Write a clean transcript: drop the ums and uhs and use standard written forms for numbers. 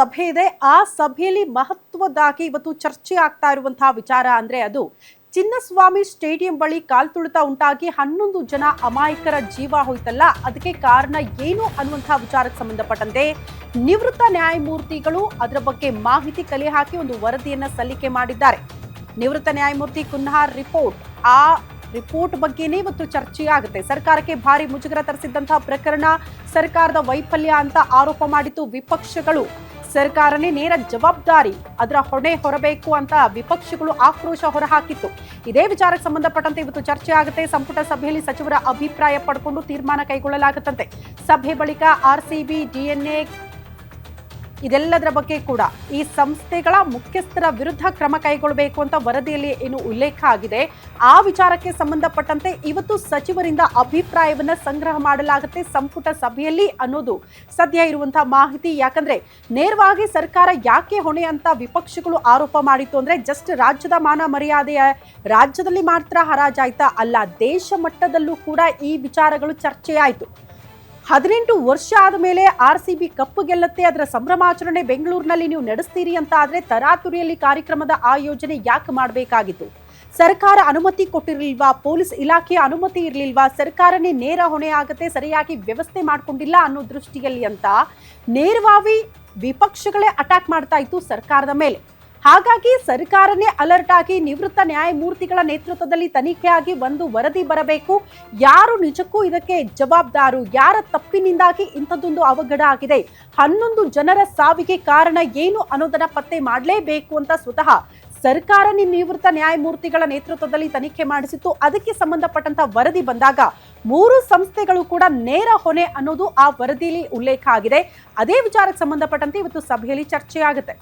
ಸಭೆ ಇದೆ. ಆ ಸಭೆಯಲ್ಲಿ ಮಹತ್ವದಾಗಿ ಇವತ್ತು ಚರ್ಚೆ ಆಗ್ತಾ ಇರುವಂತಹ ವಿಚಾರ ಅಂದ್ರೆ ಅದು ಚಿನ್ನಸ್ವಾಮಿ ಸ್ಟೇಡಿಯಂ ಬಳಿ ಕಾಲ್ತುಳಿತ ಉಂಟಾಗಿ 11 ಜನ ಅಮಾಯಕರ ಜೀವ ಹೋಯ್ತಲ್ಲ, ಅದಕ್ಕೆ ಕಾರಣ ಏನು ಅನ್ನುವಂತಹ ವಿಚಾರಕ್ಕೆ ಸಂಬಂಧಪಟ್ಟಂತೆ ನಿವೃತ್ತ ನ್ಯಾಯಮೂರ್ತಿಗಳು ಅದರ ಬಗ್ಗೆ ಮಾಹಿತಿ ಕಲೆ ಹಾಕಿ ಒಂದು ವರದಿಯನ್ನ ಸಲ್ಲಿಕೆ ಮಾಡಿದ್ದಾರೆ. ನಿವೃತ್ತ ನ್ಯಾಯಮೂರ್ತಿ ಕುನ್ಹಾರ್ ಆ ರಿಪೋರ್ಟ್ ಬಗ್ಗೆನೇ ಇವತ್ತು ಚರ್ಚೆ ಆಗುತ್ತೆ. ಸರ್ಕಾರಕ್ಕೆ ಭಾರಿ ಮುಜುಗರ ತರಿಸಿದ್ದಂತಹ ಪ್ರಕರಣ ಸರ್ಕಾರದ ವೈಫಲ್ಯ ಅಂತ ಆರೋಪ ಮಾಡಿತ್ತು ವಿಪಕ್ಷಗಳು. ಸರ್ಕಾರನೇ ನೇರ ಜವಾಬ್ದಾರಿ, ಅದರ ಹೊಣೆ ಹೊರಬೇಕು ಅಂತ ವಿಪಕ್ಷಗಳು ಆಕ್ರೋಶ ಹೊರಹಾಕಿತ್ತು. ಇದೇ ವಿಚಾರಕ್ಕೆ ಸಂಬಂಧಪಟ್ಟಂತೆ ಇವತ್ತು ಚರ್ಚೆ ಆಗುತ್ತೆ. ಸಂಪುಟ ಸಭೆಯಲ್ಲಿ ಸಚಿವರ ಅಭಿಪ್ರಾಯ ಪಡ್ಕೊಂಡು ತೀರ್ಮಾನ ಕೈಗೊಳ್ಳಲಾಗುತ್ತಂತೆ. ಸಭೆ ಬಳಿಕ ಆರ್ಸಿಬಿ, ಡಿಎನ್ಎ ಇದೆಲ್ಲದರ ಬಗ್ಗೆ ಕೂಡ ಈ ಸಂಸ್ಥೆಗಳ ಮುಖ್ಯಸ್ಥರ ವಿರುದ್ಧ ಕ್ರಮ ಕೈಗೊಳ್ಳಬೇಕು ಅಂತ ವರದಿಯಲ್ಲಿ ಏನು ಉಲ್ಲೇಖ ಆಗಿದೆ, ಆ ವಿಚಾರಕ್ಕೆ ಸಂಬಂಧಪಟ್ಟಂತೆ ಇವತ್ತು ಸಚಿವರಿಂದ ಅಭಿಪ್ರಾಯವನ್ನ ಸಂಗ್ರಹ ಮಾಡಲಾಗುತ್ತೆ ಸಂಪುಟ ಸಭೆಯಲ್ಲಿ ಅನ್ನೋದು ಸದ್ಯ ಇರುವಂತಹ ಮಾಹಿತಿ. ಯಾಕಂದ್ರೆ ನೇರವಾಗಿ ಸರ್ಕಾರ ಯಾಕೆ ಹೊಣೆ ಅಂತ ವಿಪಕ್ಷಗಳು ಆರೋಪ ಮಾಡಿತ್ತು ಅಂದ್ರೆ ಜಸ್ಟ್ ರಾಜ್ಯದ ಮಾನ ಮರ್ಯಾದೆಯ ರಾಜ್ಯದಲ್ಲಿ ಮಾತ್ರ ಹರಾಜಾಯ್ತಾ ಅಲ್ಲ, ದೇಶ ಮಟ್ಟದಲ್ಲೂ ಕೂಡ ಈ ವಿಚಾರಗಳು ಚರ್ಚೆ ಆಯಿತು. 18 ವರ್ಷ ಆದ ಮೇಲೆ ಆರ್ಸಿಬಿ ಕಪ್ಪು ಗೆಲ್ಲತ್ತೆ, ಅದರ ಸಂಭ್ರಮಾಚರಣೆ ಬೆಂಗಳೂರಿನಲ್ಲಿ ನೀವು ನಡೆಸ್ತೀರಿ ಅಂತ ಆದ್ರೆ ತರಾತುರಿಯಲ್ಲಿ ಕಾರ್ಯಕ್ರಮದ ಆಯೋಜನೆ ಯಾಕೆ ಮಾಡಬೇಕಾಗಿತ್ತು? ಸರ್ಕಾರ ಅನುಮತಿ ಕೊಟ್ಟಿರಲಿಲ್ವಾ? ಪೊಲೀಸ್ ಇಲಾಖೆಯ ಅನುಮತಿ ಇರಲಿಲ್ವಾ? ಸರ್ಕಾರನೇ ನೇರ ಹೊಣೆ ಆಗತ್ತೆ, ಸರಿಯಾಗಿ ವ್ಯವಸ್ಥೆ ಮಾಡ್ಕೊಂಡಿಲ್ಲ ಅನ್ನೋ ದೃಷ್ಟಿಯಲ್ಲಿ ಅಂತ ನೇರವಾಗಿ ವಿಪಕ್ಷಗಳೇ ಅಟ್ಯಾಕ್ ಮಾಡ್ತಾ ಇತ್ತು ಸರ್ಕಾರದ ಮೇಲೆ. ಹಾಗಾಗಿ ಸರ್ಕಾರನೇ ಅಲರ್ಟ್ ಆಗಿ ನಿವೃತ್ತ ನ್ಯಾಯಮೂರ್ತಿಗಳ ನೇತೃತ್ವದಲ್ಲಿ ತನಿಖೆಯಾಗಿ ಒಂದು ವರದಿ ಬರಬೇಕು. ಯಾರು ನಿಜಕ್ಕೂ ಇದಕ್ಕೆ ಜವಾಬ್ದಾರು, ಯಾರ ತಪ್ಪಿನಿಂದಾಗಿ ಇಂಥದ್ದೊಂದು ಅವಘಡ ಆಗಿದೆ, 11 ಜನರ ಸಾವಿಗೆ ಕಾರಣ ಏನು ಅನ್ನೋದನ್ನ ಪತ್ತೆ ಮಾಡಲೇಬೇಕು ಅಂತ ಸ್ವತಃ ಸರ್ಕಾರನೇ ನಿವೃತ್ತ ನ್ಯಾಯಮೂರ್ತಿಗಳ ನೇತೃತ್ವದಲ್ಲಿ ತನಿಖೆ ಮಾಡಿಸಿತ್ತು. ಅದಕ್ಕೆ ಸಂಬಂಧಪಟ್ಟಂತ ವರದಿ ಬಂದಾಗ 3 ಸಂಸ್ಥೆಗಳು ಕೂಡ ನೇರ ಹೊಣೆ ಅನ್ನೋದು ಆ ವರದಿಯಲ್ಲಿ ಉಲ್ಲೇಖ ಆಗಿದೆ. ಅದೇ ವಿಚಾರಕ್ಕೆ ಸಂಬಂಧಪಟ್ಟಂತೆ ಇವತ್ತು ಸಭೆಯಲ್ಲಿ ಚರ್ಚೆ ಆಗುತ್ತೆ.